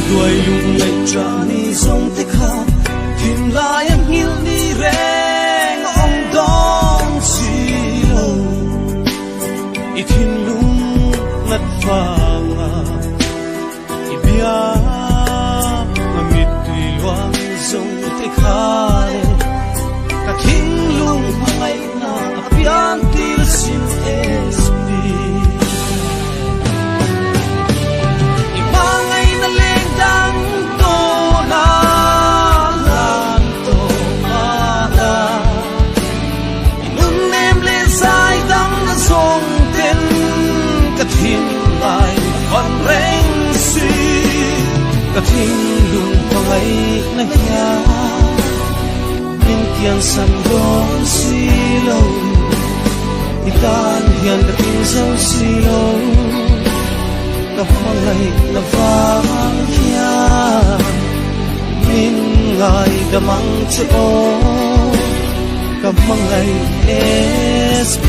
đuôi lung lay tra ni sông tích ha thìm lại anh yêu ni reng ông đón chi lâu ít thìm lung ngất vàng ít bia mít tùy loang sông tích ha cả thìm lung ngày na pian tir sin espi cả thinh lung phong ấy na ya min kian san don si lo ikan hian cả tin sâu si lo cả phong ấy na vang ya min ngai da mang cho cả phong ấy es